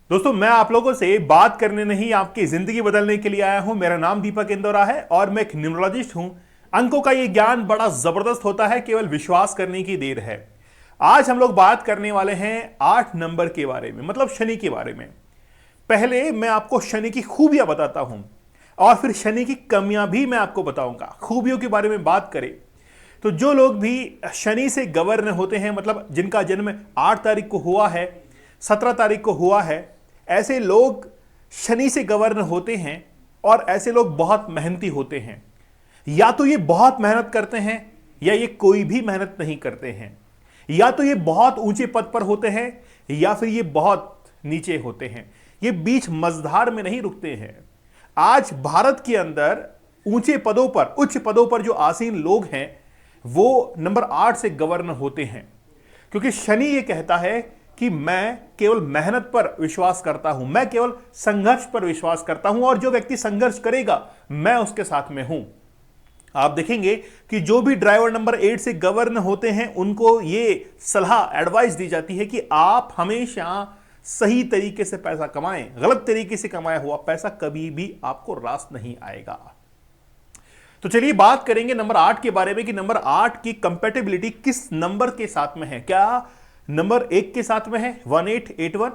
दोस्तों, मैं आप लोगों से बात करने नहीं आपकी जिंदगी बदलने के लिए आया हूं। मेरा नाम दीपक इंदौरा है और मैं एक न्यूमरोलॉजिस्ट हूं। अंकों का ये ज्ञान बड़ा जबरदस्त होता है, केवल विश्वास करने की देर है। आज हम लोग बात करने वाले हैं 8 नंबर के बारे में, मतलब शनि के बारे में। पहले मैं आपको शनि की खूबियां बताता हूं और फिर शनि की कमियां भी मैं आपको बताऊंगा। खूबियों के बारे में बात करें तो जो लोग भी शनि से गवर्न होते हैं, मतलब जिनका जन्म 8 तारीख को हुआ है, 17 तारीख को हुआ है, ऐसे लोग शनि से गवर्न होते हैं और ऐसे लोग बहुत मेहनती होते हैं। या तो ये बहुत मेहनत करते हैं या ये कोई भी मेहनत नहीं करते हैं। या तो ये बहुत ऊंचे पद पर होते हैं या फिर ये बहुत नीचे होते हैं। ये बीच मझधार में नहीं रुकते हैं। आज भारत के अंदर ऊंचे पदों पर, उच्च पदों पर जो आसीन लोग हैं वो नंबर 8 से गवर्न होते हैं, क्योंकि शनि ये कहता है कि मैं केवल मेहनत पर विश्वास करता हूं, मैं केवल संघर्ष पर विश्वास करता हूं और जो व्यक्ति संघर्ष करेगा मैं उसके साथ में हूं। आप देखेंगे कि जो भी ड्राइवर नंबर 8 से गवर्न होते हैं उनको ये सलाह, एडवाइस दी जाती है कि आप हमेशा सही तरीके से पैसा कमाएं। गलत तरीके से कमाया हुआ पैसा कभी भी आपको रास नहीं आएगा। तो चलिए बात करेंगे नंबर 8 के बारे में कि नंबर 8 की कंपैटिबिलिटी किस नंबर के साथ में है। क्या नंबर 1 के साथ में है, 1881,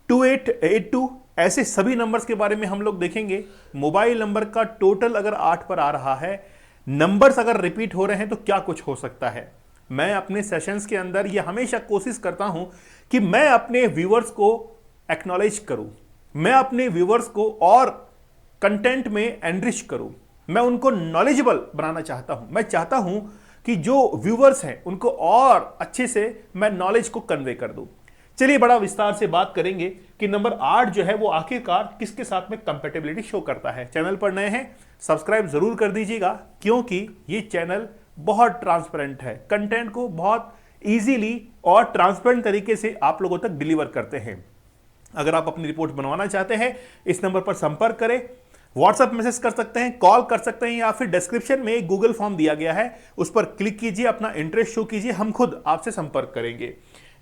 2882, ऐसे सभी नंबर्स के बारे में हम लोग देखेंगे। मोबाइल नंबर का टोटल अगर 8 पर आ रहा है, नंबर्स अगर रिपीट हो रहे हैं तो क्या कुछ हो सकता है। मैं अपने सेशंस के अंदर यह हमेशा कोशिश करता हूं कि मैं अपने व्यूअर्स को एक्नॉलेज करूं, मैं अपने व्यूअर्स को और कंटेंट में एनरिच करूं, मैं उनको नॉलेजेबल बनाना चाहता हूं। मैं चाहता हूं कि जो व्यूअर्स हैं उनको और अच्छे से मैं नॉलेज को कन्वे कर दूं। चलिए बड़ा विस्तार से बात करेंगे कि नंबर 8 जो है वो आखिरकार किसके साथ में कंपैटिबिलिटी शो करता है। चैनल पर नए हैं, सब्सक्राइब जरूर कर दीजिएगा, क्योंकि ये चैनल बहुत ट्रांसपेरेंट है। कंटेंट को बहुत इजीली और ट्रांसपेरेंट तरीके से आप लोगों तक डिलीवर करते हैं। अगर आप अपनी रिपोर्ट बनवाना चाहते हैं, इस नंबर पर संपर्क करें, व्हाट्सएप मैसेज कर सकते हैं, कॉल कर सकते हैं, या फिर डिस्क्रिप्शन में एक गूगल फॉर्म दिया गया है, उस पर क्लिक कीजिए, अपना इंटरेस्ट शो कीजिए, हम खुद आपसे संपर्क करेंगे।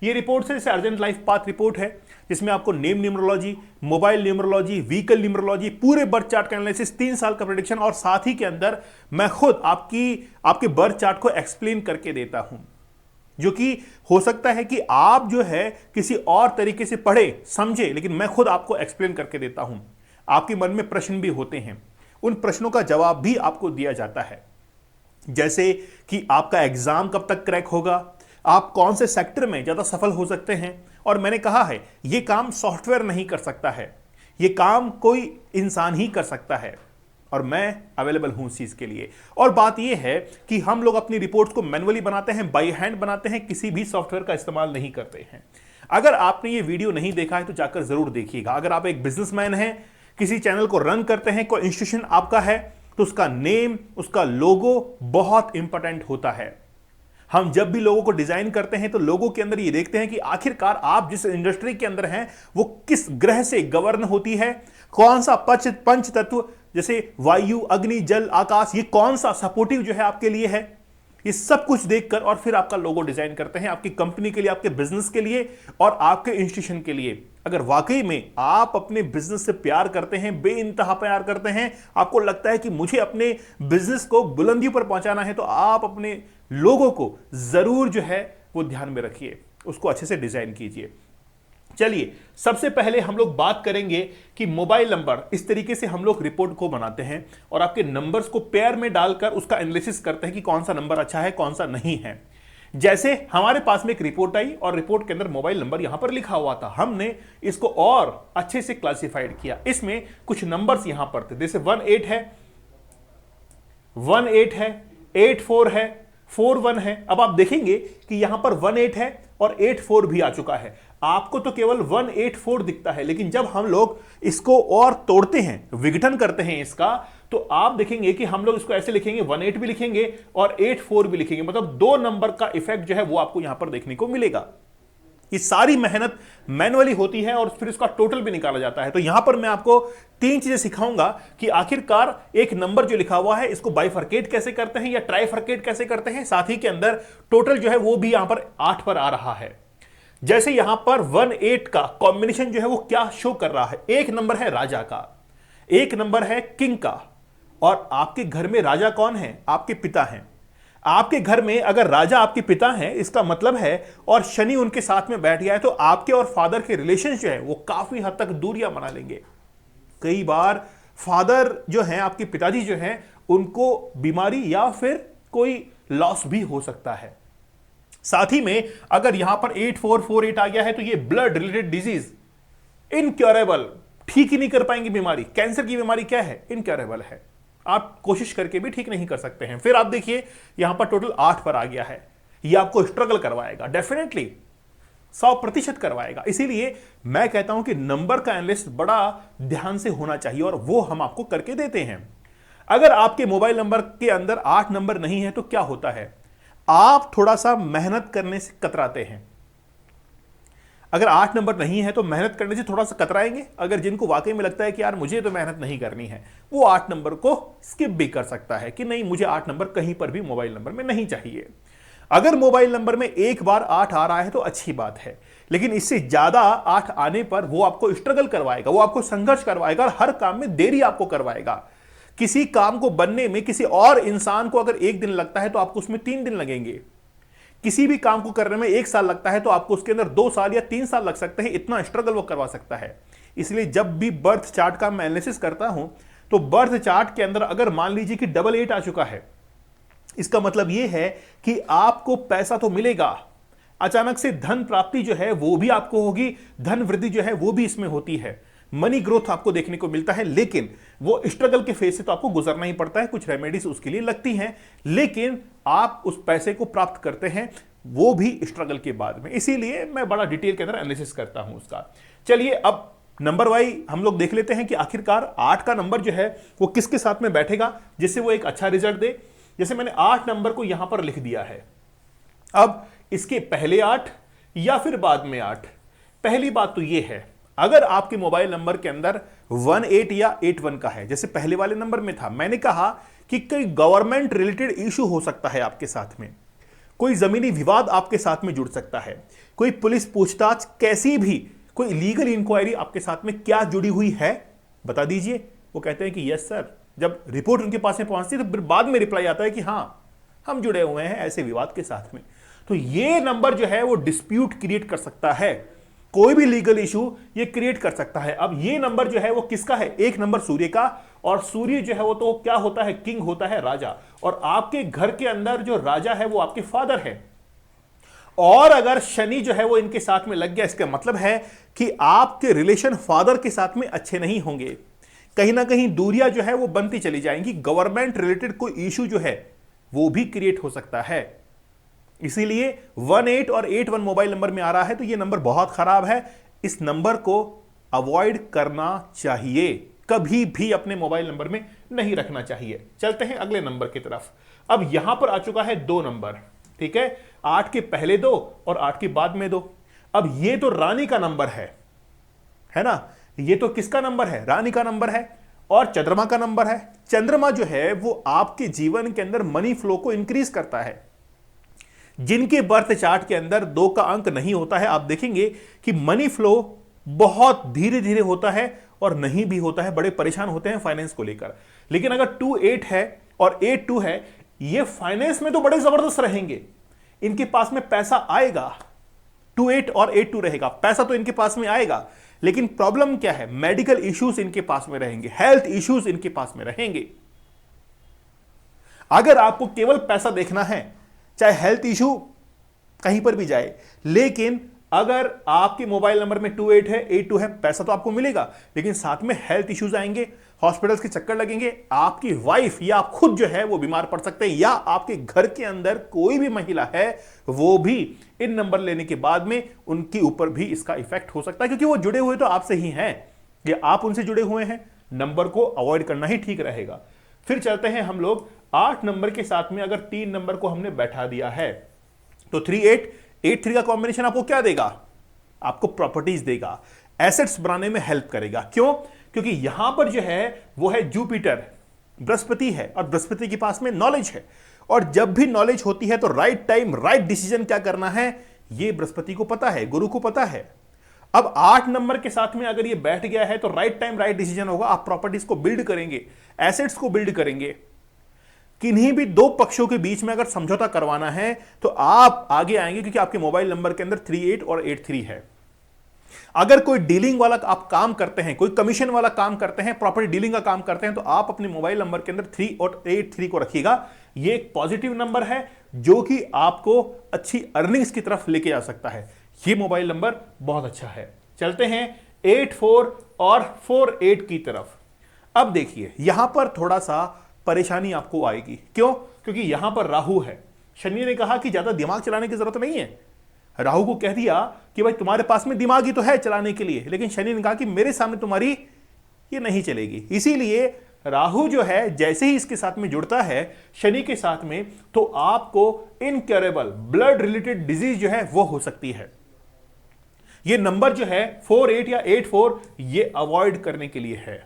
ये रिपोर्ट से अर्जेंट लाइफ पाथ रिपोर्ट है, जिसमें आपको name numerology, mobile numerology, vehicle numerology, पूरे बर्थ चार्ट का एनालिसिस, 3 साल का प्रेडिक्शन, और साथ ही के अंदर मैं खुद आपके बर्थ चार्ट को एक्सप्लेन करके देता हूं, जो कि हो सकता है कि आप जो है किसी और तरीके से पढ़े समझे, लेकिन मैं खुद आपको एक्सप्लेन करके देता हूं। आपके मन में प्रश्न भी होते हैं, उन प्रश्नों का जवाब भी आपको दिया जाता है, जैसे कि आपका एग्जाम कब तक क्रैक होगा, आप कौन से सेक्टर में ज्यादा सफल हो सकते हैं। और मैंने कहा है यह काम सॉफ्टवेयर नहीं कर सकता है, यह काम कोई इंसान ही कर सकता है, और मैं अवेलेबल हूं इस चीज के लिए। और बात यह है कि हम लोग अपनी रिपोर्ट्स को मैनुअली बनाते हैं, बाय हैंड बनाते हैं, किसी भी सॉफ्टवेयर का इस्तेमाल नहीं करते हैं। अगर आपने ये वीडियो नहीं देखा है तो जाकर जरूर देखिएगा। अगर आप एक बिजनेसमैन हैं, किसी चैनल को रन करते हैं, कोई इंस्टीट्यूशन आपका है, तो उसका नेम, उसका लोगो बहुत इंपॉर्टेंट होता है। हम जब भी लोगों को डिजाइन करते हैं तो लोगों के अंदर ये देखते हैं कि आखिरकार आप जिस इंडस्ट्री के अंदर हैं वो किस ग्रह से गवर्न होती है, कौन सा पंच तत्व जैसे वायु, अग्नि, जल, आकाश, ये कौन सा सपोर्टिव जो है आपके लिए है। ये सब कुछ देखकर और फिर आपका लोगो डिजाइन करते हैं, आपकी कंपनी के लिए, आपके बिजनेस के लिए और आपके इंस्टीट्यूशन के लिए। अगर वाकई में आप अपने बिजनेस से प्यार करते हैं, बेइंतहा प्यार करते हैं, आपको लगता है कि मुझे अपने बिजनेस को बुलंदियों पर पहुंचाना है, तो आप अपने लोगों को जरूर जो है वो ध्यान में रखिए, उसको अच्छे से डिजाइन कीजिए। चलिए सबसे पहले हम लोग बात करेंगे कि मोबाइल नंबर, इस तरीके से हम लोग रिपोर्ट को बनाते हैं और आपके नंबर्स को पेयर में डालकर उसका एनालिसिस करते हैं कि कौन सा नंबर अच्छा है, कौन सा नहीं है। जैसे हमारे पास में एक रिपोर्ट आई और रिपोर्ट के अंदर मोबाइल नंबर यहां पर लिखा हुआ था, हमने इसको और अच्छे से क्लासिफाइड किया। इसमें कुछ नंबर्स यहां पर थे, जैसे 18 है, 18 है, 84 है, 41 है। अब आप देखेंगे कि यहां पर 18 है और 84 भी आ चुका है। आपको तो केवल 184 दिखता है, लेकिन जब हम लोग इसको और तोड़ते हैं, विघटन करते हैं इसका, तो आप देखेंगे कि हम लोग इसको ऐसे लिखेंगे, 18 भी लिखेंगे और 84 भी लिखेंगे, मतलब 2 नंबर का इफेक्ट जो है वो आपको यहां पर देखने को मिलेगा। ये सारी मेहनत मैनुअली होती है और फिर इसका टोटल भी निकाला जाता है। तो यहां पर मैं आपको 3 चीजें सिखाऊंगा कि आखिरकार एक नंबर जो लिखा हुआ है इसको बाइफरकेट कैसे करते हैं या ट्राइफरकेट कैसे करते हैं, साथ ही के अंदर टोटल जो है वो भी यहां पर 8 पर आ रहा है। जैसे यहां पर 1 8 का कॉम्बिनेशन जो है वो क्या शो कर रहा है, एक नंबर है राजा का, एक नंबर है किंग का, और आपके घर में राजा कौन है, आपके पिता हैं। आपके घर में अगर राजा आपके पिता हैं, इसका मतलब है, और शनि उनके साथ में बैठ गया है, तो आपके और फादर के रिलेशन जो है वो काफी हद तक दूरियां बना लेंगे। कई बार फादर जो हैं, आपके पिताजी जो हैं, उनको बीमारी या फिर कोई लॉस भी हो सकता है। साथ ही में अगर यहां पर 8448 आ गया है तो ये ब्लड रिलेटेड डिजीज, इनक्योरेबल, ठीक ही नहीं कर पाएंगे बीमारी। कैंसर की बीमारी क्या है, इनक्योरेबल है, आप कोशिश करके भी ठीक नहीं कर सकते हैं। फिर आप देखिए यहां पर टोटल 8 पर आ गया है, ये आपको स्ट्रगल करवाएगा, डेफिनेटली 100% करवाएगा। इसीलिए मैं कहता हूं कि नंबर का एनालिस्ट बड़ा ध्यान से होना चाहिए, और वो हम आपको करके देते हैं। अगर आपके मोबाइल नंबर के अंदर 8 नंबर नहीं है तो क्या होता है, आप थोड़ा सा मेहनत करने से कतराते हैं। अगर 8 नंबर नहीं है तो मेहनत करने से थोड़ा सा कतराएंगे। अगर जिनको वाकई में लगता है कि यार मुझे तो मेहनत नहीं करनी है, वो 8 नंबर को स्किप भी कर सकता है कि नहीं, मुझे 8 नंबर कहीं पर भी मोबाइल नंबर में नहीं चाहिए। अगर मोबाइल नंबर में एक बार 8 आ रहा है तो अच्छी बात है, लेकिन इससे ज्यादा 8 आने पर वो आपको स्ट्रगल करवाएगा, वो आपको संघर्ष करवाएगा, और हर काम में देरी आपको करवाएगा। किसी काम को बनने में किसी और इंसान को अगर 1 दिन लगता है तो आपको उसमें 3 दिन लगेंगे। किसी भी काम को करने में 1 साल लगता है तो आपको उसके अंदर 2 साल या 3 साल लग सकते हैं। इतना स्ट्रगल वो करवा सकता है। इसलिए जब भी बर्थ चार्ट का मैं एनालिसिस करता हूं तो बर्थ चार्ट के अंदर अगर मान लीजिए कि 88 आ चुका है, इसका मतलब यह है कि आपको पैसा तो मिलेगा, अचानक से धन प्राप्ति जो है वो भी आपको होगी, धन वृद्धि जो है वो भी इसमें होती है, मनी ग्रोथ आपको देखने को मिलता है। लेकिन वो स्ट्रगल के फेज से तो आपको गुजरना ही पड़ता है, कुछ रेमेडीज उसके लिए लगती हैं, लेकिन आप उस पैसे को प्राप्त करते हैं वो भी स्ट्रगल के बाद में। इसीलिए मैं बड़ा डिटेल के अंदर एनालिसिस करता हूं उसका। चलिए अब नंबर वाइज हम लोग देख लेते हैं कि आखिरकार 8 का नंबर जो है वो किसके साथ में बैठेगा जिससे वो एक अच्छा रिजल्ट दे। जैसे मैंने 8 नंबर को यहां पर लिख दिया है, अब इसके पहले 8 या फिर बाद में 8। पहली बात तो ये है, अगर आपके मोबाइल नंबर के अंदर 18 या 81 का है, जैसे पहले वाले नंबर में था, मैंने कहा कि कोई गवर्नमेंट रिलेटेड इशू हो सकता है आपके साथ में, कोई जमीनी विवाद आपके साथ में जुड़ सकता है, कोई पुलिस पूछताछ, कैसी भी कोई लीगल इंक्वायरी आपके साथ में क्या जुड़ी हुई है बता दीजिए। वो कहते हैं कि यस सर। जब रिपोर्ट उनके पास में पहुंचती है तो फिर बाद में रिप्लाई आता है कि हां हम जुड़े हुए हैं ऐसे विवाद के साथ में। तो ये नंबर जो है वो डिस्प्यूट क्रिएट कर सकता है, कोई भी लीगल इशू ये क्रिएट कर सकता है। अब ये नंबर जो है वो किसका है, एक नंबर सूर्य का, और सूर्य जो है वो तो क्या होता है, किंग होता है, राजा, और आपके घर के अंदर जो राजा है वो आपके फादर है। और अगर शनि जो है वो इनके साथ में लग गया, इसका मतलब है कि आपके रिलेशन फादर के साथ में अच्छे नहीं होंगे, कहीं ना कहीं दूरियां जो है वो बनती चली जाएंगी, गवर्नमेंट रिलेटेड कोई इशू जो है वो भी क्रिएट हो सकता है। इसीलिए 18 और 81 मोबाइल नंबर में आ रहा है तो यह नंबर बहुत खराब है, इस नंबर को अवॉइड करना चाहिए, कभी भी अपने मोबाइल नंबर में नहीं रखना चाहिए। चलते हैं अगले नंबर की तरफ। अब यहां पर आ चुका है 2 नंबर, ठीक है, 8 के पहले 2 और 8 के बाद में 2। अब ये तो रानी का नंबर है ना, ये तो किसका नंबर है, रानी का नंबर है, और चंद्रमा का नंबर है। चंद्रमा जो है वो आपके जीवन के अंदर मनी फ्लो को इंक्रीज करता है। जिनके बर्थ चार्ट के अंदर 2 का अंक नहीं होता है, आप देखेंगे कि मनी फ्लो बहुत धीरे धीरे होता है और नहीं भी होता है, बड़े परेशान होते हैं फाइनेंस को लेकर। लेकिन अगर 2 8 है और 8 2 है, ये फाइनेंस में तो बड़े जबरदस्त रहेंगे, इनके पास में पैसा आएगा। 2 8 और 8 2 रहेगा, पैसा तो इनके पास में आएगा, लेकिन प्रॉब्लम क्या है, मेडिकल इश्यूज इनके पास में रहेंगे, हेल्थ इश्यूज इनके पास में रहेंगे। अगर आपको केवल पैसा देखना है, चाहे हेल्थ इशू कहीं पर भी जाए, लेकिन अगर आपके मोबाइल नंबर में 28 है, 82 है, पैसा तो आपको मिलेगा, लेकिन साथ में हेल्थ इश्यूज आएंगे, हॉस्पिटल्स के चक्कर लगेंगे, आपकी वाइफ या आप खुद जो है वो बीमार पड़ सकते हैं, या आपके घर के अंदर कोई भी महिला है वो भी इन नंबर लेने के बाद में उनके ऊपर भी इसका इफेक्ट हो सकता है, क्योंकि वो जुड़े हुए तो आपसे ही हैं, या आप उनसे जुड़े हुए हैं। नंबर को अवॉइड करना ही ठीक रहेगा। फिर चलते हैं हम लोग 8 नंबर के साथ में, अगर 3 नंबर को हमने बैठा दिया है तो 3 8 8 3 का कॉम्बिनेशन आपको क्या देगा, आपको प्रॉपर्टीज देगा, एसेट्स बनाने में हेल्प करेगा। क्यों, क्योंकि यहां पर जो है वो है जुपिटर, बृहस्पति है, और बृहस्पति के पास में नॉलेज है, और जब भी नॉलेज होती है तो राइट टाइम राइट डिसीजन क्या करना है, ये बृहस्पति को पता है, गुरु को पता है। अब 8 नंबर के साथ में अगर ये बैठ गया है तो राइट टाइम राइट डिसीजन होगा। आप प्रॉपर्टीज को बिल्ड करेंगे, एसेट्स को बिल्ड करेंगे। किन्हीं भी दो पक्षों के बीच में अगर समझौता करवाना है तो आप आगे आएंगे, क्योंकि आपके मोबाइल नंबर के अंदर 38 और 83 है। अगर कोई डीलिंग वाला आप काम करते हैं, कोई कमीशन वाला काम करते हैं, प्रॉपर्टी डीलिंग का काम करते हैं, तो आप अपने मोबाइल नंबर के अंदर 3 और 83 को रखिएगा। यह एक पॉजिटिव नंबर है जो कि आपको अच्छी अर्निंग्स की तरफ लेके जा सकता है। यह मोबाइल नंबर बहुत अच्छा है। चलते हैं 84 और 48 की तरफ। अब देखिए यहां पर थोड़ा सा परेशानी आपको आएगी। क्यों? क्योंकि यहां पर राहु है। शनि ने कहा कि ज्यादा दिमाग चलाने की जरूरत नहीं है। राहु को कह दिया कि भाई तुम्हारे पास में दिमाग ही तो है चलाने के लिए, लेकिन शनि ने कहा कि मेरे सामने तुम्हारी ये नहीं चलेगी। इसीलिए राहु जो है जैसे ही इसके साथ में जुड़ता है शनि के साथ में, तो आपको इनक्योरेबल ब्लड रिलेटेड डिजीज जो है वो हो सकती है। ये नंबर जो है 48 या 84 ये अवॉइड करने के लिए है।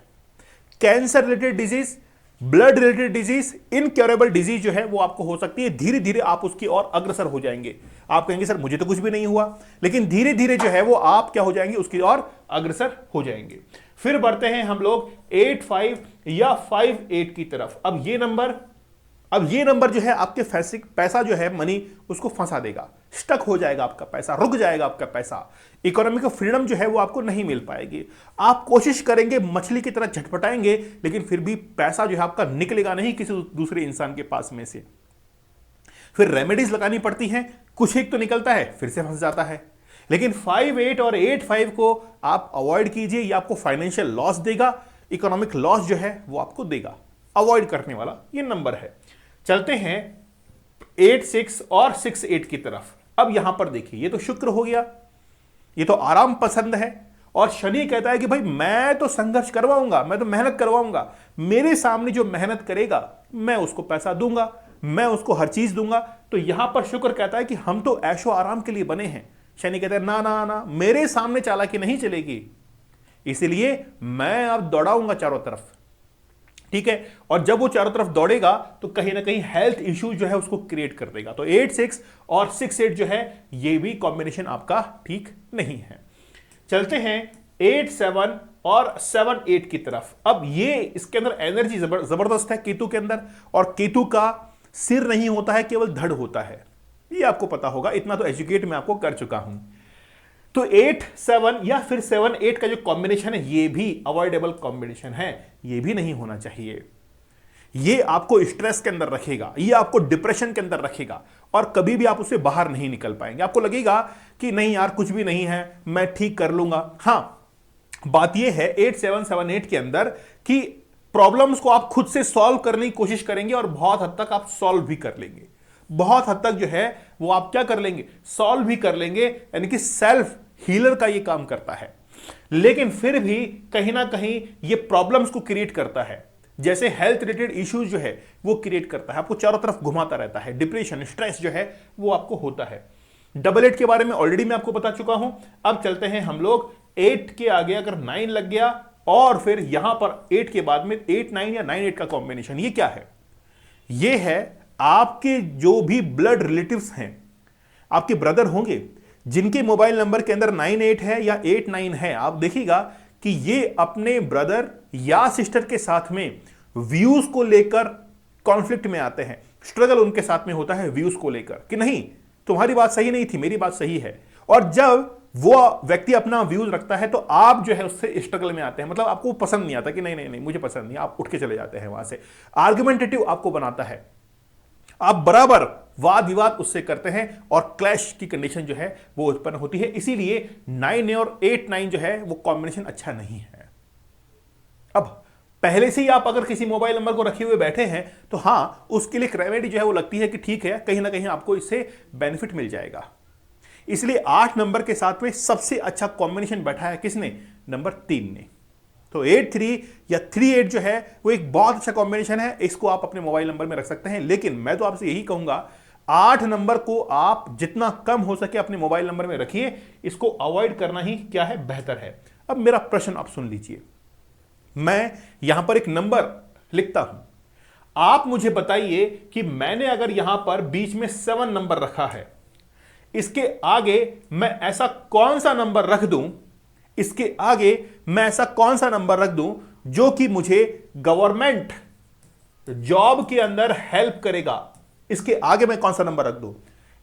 Cancer related disease, blood related disease, incurable disease जो है वो आपको हो सकती है। धीरे धीरे आप उसकी ओर अग्रसर हो जाएंगे। आप कहेंगे सर मुझे तो कुछ भी नहीं हुआ, लेकिन धीरे धीरे जो है वो आप क्या हो जाएंगे, उसकी ओर अग्रसर हो जाएंगे। फिर बढ़ते हैं हम लोग 85 या 58 की तरफ। अब ये नंबर जो है आपके पैसा जो है मनी उसको फंसा देगा, स्टक हो जाएगा आपका पैसा, रुक जाएगा आपका पैसा। इकोनॉमिक फ्रीडम जो है वो आपको नहीं मिल पाएगी। आप कोशिश करेंगे मछली की तरह झटपटाएंगे, लेकिन फिर भी पैसा जो है आपका निकलेगा नहीं किसी दूसरे इंसान के पास में से। फिर रेमेडीज लगानी पड़ती हैं, कुछ एक तो निकलता है फिर से फंस जाता है। लेकिन 58 और 85 को आप अवॉइड कीजिए। ये आपको फाइनेंशियल लॉस देगा, इकोनॉमिक लॉस जो है वो आपको देगा। अवॉइड करने वाला ये नंबर है। चलते हैं 86 और 68 की तरफ। अब यहां पर देखिए ये तो शुक्र हो गया, ये तो आराम पसंद है। और शनि कहता है कि भाई मैं तो संघर्ष करवाऊंगा, मैं तो मेहनत करवाऊंगा। मेरे सामने जो मेहनत करेगा मैं उसको पैसा दूंगा, मैं उसको हर चीज दूंगा। तो यहां पर शुक्र कहता है कि हम तो ऐशो आराम के लिए बने हैं। शनि कहता है ना ना ना, मेरे सामने चालाकी नहीं चलेगी, इसलिए मैं अब दौड़ाऊंगा चारों तरफ। ठीक है, और जब वो चारों तरफ दौड़ेगा तो कहीं ना कहीं हेल्थ इश्यू जो है उसको क्रिएट कर देगा। तो 86 और 68 जो है ये भी कॉम्बिनेशन आपका ठीक नहीं है। चलते हैं 87 और 78 की तरफ। अब ये इसके अंदर एनर्जी जबरदस्त है केतु के अंदर, और केतु का सिर नहीं होता है, केवल धड़ होता है। ये आपको पता होगा, इतना तो एजुकेट मैं आपको कर चुका हूं। तो 8-7 या फिर 7-8 का जो कॉम्बिनेशन है ये भी अवॉइडेबल कॉम्बिनेशन है, ये भी नहीं होना चाहिए। ये आपको स्ट्रेस के अंदर रखेगा, ये आपको डिप्रेशन के अंदर रखेगा, और कभी भी आप उससे बाहर नहीं निकल पाएंगे। आपको लगेगा कि नहीं यार कुछ भी नहीं है, मैं ठीक कर लूंगा। हां, बात यह है 8-7-7-8 के अंदर कि प्रॉब्लम्स को आप खुद से सॉल्व करने की कोशिश करेंगे और बहुत हद तक आप सॉल्व भी कर लेंगे। बहुत हद तक जो है वो आप क्या कर लेंगे, सॉल्व भी कर लेंगे। यानी कि सेल्फ हीलर का ये काम करता है। लेकिन फिर भी कहीं ना कहीं ये प्रॉब्लम्स को क्रिएट करता है। जैसे हेल्थ रिलेटेड इश्यूज जो है वो क्रिएट करता है, आपको चारों तरफ घुमाता रहता है। डिप्रेशन, स्ट्रेस जो है वो आपको होता है। 88 के बारे में ऑलरेडी मैं आपको बता चुका हूं। अब चलते हैं हम लोग 8 के आगे अगर 9 लग गया, और फिर यहां पर 8 के बाद में 8-9 या 9-8 का कॉम्बिनेशन, ये क्या है? ये है आपके जो भी ब्लड रिलेटिव्स हैं, आपके ब्रदर होंगे जिनके मोबाइल नंबर के अंदर 98 है या 89 है। आप देखिएगा कि ये अपने ब्रदर या सिस्टर के साथ में व्यूज को लेकर कॉन्फ्लिक्ट में आते हैं। स्ट्रगल उनके साथ में होता है व्यूज को लेकर कि नहीं तुम्हारी बात सही नहीं थी, मेरी बात सही है। और जब वो व्यक्ति अपना व्यूज रखता है तो आप जो है उससे स्ट्रगल में आते हैं। मतलब आपको पसंद नहीं आता कि नहीं नहीं नहीं मुझे पसंद नहीं, आप उठ के चले जाते हैं वहां से। आर्गुमेंटेटिव आपको बनाता है, आप बराबर वाद विवाद उससे करते हैं और क्लैश की कंडीशन जो है वो उत्पन्न होती है। इसीलिए 9 और 8-9 जो है वो कॉम्बिनेशन अच्छा नहीं है। अब पहले से ही आप अगर किसी मोबाइल नंबर को रखे हुए बैठे हैं तो हां, उसके लिए रेमेडी जो है वो लगती है कि ठीक है, कहीं ना कहीं आपको इससे बेनिफिट मिल जाएगा। इसलिए 8 नंबर के साथ में सबसे अच्छा कॉम्बिनेशन बैठा है किसने? नंबर 3 ने। तो 83 या 38 जो है वो एक बहुत अच्छा कॉम्बिनेशन है। इसको आप अपने मोबाइल नंबर में रख सकते हैं। लेकिन मैं तो आपसे यही कहूंगा 8 नंबर को आप जितना कम हो सके अपने मोबाइल नंबर में रखिए। इसको अवॉइड करना ही क्या है, बेहतर है। अब मेरा प्रश्न आप सुन लीजिए। मैं यहां पर एक नंबर लिखता हूं, आप मुझे बताइए कि मैंने अगर यहां पर बीच में 7 नंबर रखा है, इसके आगे मैं ऐसा कौन सा नंबर रख दूं, इसके आगे मैं ऐसा कौन सा नंबर रख दूं जो कि मुझे गवर्नमेंट जॉब के अंदर हेल्प करेगा। इसके आगे मैं कौन सा नंबर रख दूं,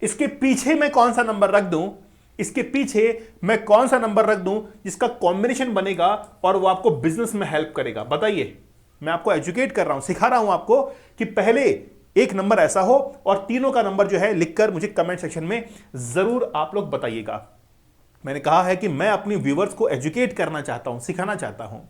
इसके पीछे मैं कौन सा नंबर रख दूं, इसके पीछे मैं कौन सा नंबर रख दूं जिसका कॉम्बिनेशन बनेगा और वो आपको बिजनेस में हेल्प करेगा। बताइए, मैं आपको एजुकेट कर रहा हूं, सिखा रहा हूं आपको कि पहले एक नंबर ऐसा हो और तीनों का नंबर जो है लिखकर मुझे कमेंट सेक्शन में जरूर आप लोग बताइएगा। मैंने कहा है कि मैं अपनी व्यूवर्स को एजुकेट करना चाहता हूं, सिखाना चाहता हूं।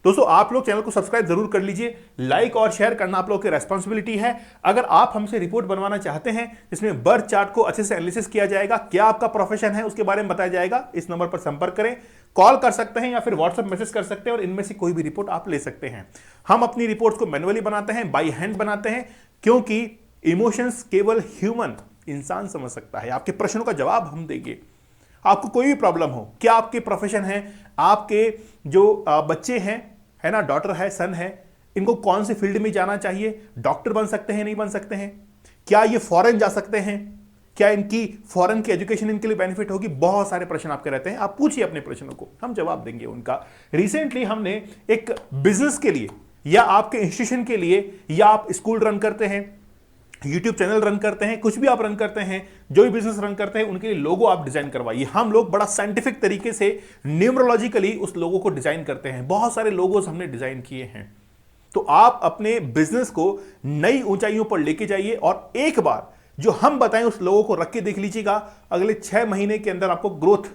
दोस्तों, आप लोग चैनल को सब्सक्राइब जरूर कर लीजिए, लाइक और शेयर करना आप लोगों की रेस्पॉन्सिबिलिटी है। अगर आप हमसे रिपोर्ट बनवाना चाहते हैं जिसमें बर्थ चार्ट को अच्छे से एनालिसिस किया जाएगा, क्या आपका प्रोफेशन है उसके बारे में बताया जाएगा, इस नंबर पर संपर्क करें, कॉल कर सकते हैं या फिर व्हाट्सएप मैसेज कर सकते हैं और इनमें से कोई भी रिपोर्ट आप ले सकते हैं। हम अपनी रिपोर्ट्स को मैनुअली बनाते हैं, बाई हैंड बनाते हैं, क्योंकि इमोशंस केवल ह्यूमन इंसान समझ सकता है। आपके प्रश्नों का जवाब हम देंगे। आपको कोई भी प्रॉब्लम हो, क्या आपके प्रोफेशन है, आपके जो बच्चे हैं, है ना, डॉटर है, सन है, इनको कौन सी फील्ड में जाना चाहिए, डॉक्टर बन सकते हैं, नहीं बन सकते हैं, क्या ये फॉरेन जा सकते हैं, क्या इनकी फॉरेन की एजुकेशन इनके लिए बेनिफिट होगी, बहुत सारे प्रश्न आपके रहते हैं। आप पूछिए अपने प्रश्नों को, हम जवाब देंगे उनका। रिसेंटली हमने एक बिजनेस के लिए या आपके इंस्टीट्यूशन के लिए, या आप स्कूल रन करते हैं, यूट्यूब चैनल रन करते हैं, कुछ भी आप रन करते हैं, जो भी बिजनेस रन करते हैं, उनके लिए लोगो आप डिजाइन करवाइए। हम लोग बड़ा साइंटिफिक तरीके से न्यूमरोलॉजिकली उस लोगो को डिजाइन करते हैं। बहुत सारे लोगोस हमने डिजाइन किए हैं। तो आप अपने बिजनेस को नई ऊंचाइयों पर लेके जाइए और एक बार जो हम बताएं उस लोगों को रख के देख लीजिएगा। अगले 6 महीने के अंदर आपको ग्रोथ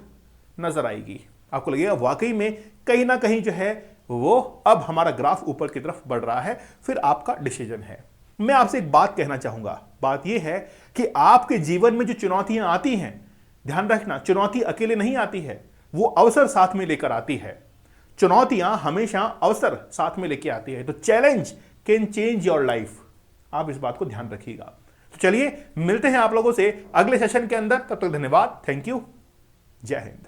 नजर आएगी। आपको लगेगा वाकई में कहीं ना कहीं जो है वो अब हमारा ग्राफ ऊपर की तरफ बढ़ रहा है। फिर आपका डिसीजन है। मैं आपसे एक बात कहना चाहूंगा। बात यह है कि आपके जीवन में जो चुनौतियां आती हैं, ध्यान रखना, चुनौती अकेले नहीं आती है, वो अवसर साथ में लेकर आती है। चुनौतियां हमेशा अवसर साथ में लेकर आती है। तो challenge can change your life. आप इस बात को ध्यान रखिएगा। तो चलिए मिलते हैं आप लोगों से अगले सेशन के अंदर। तब तक धन्यवाद। Thank you. जय हिंद।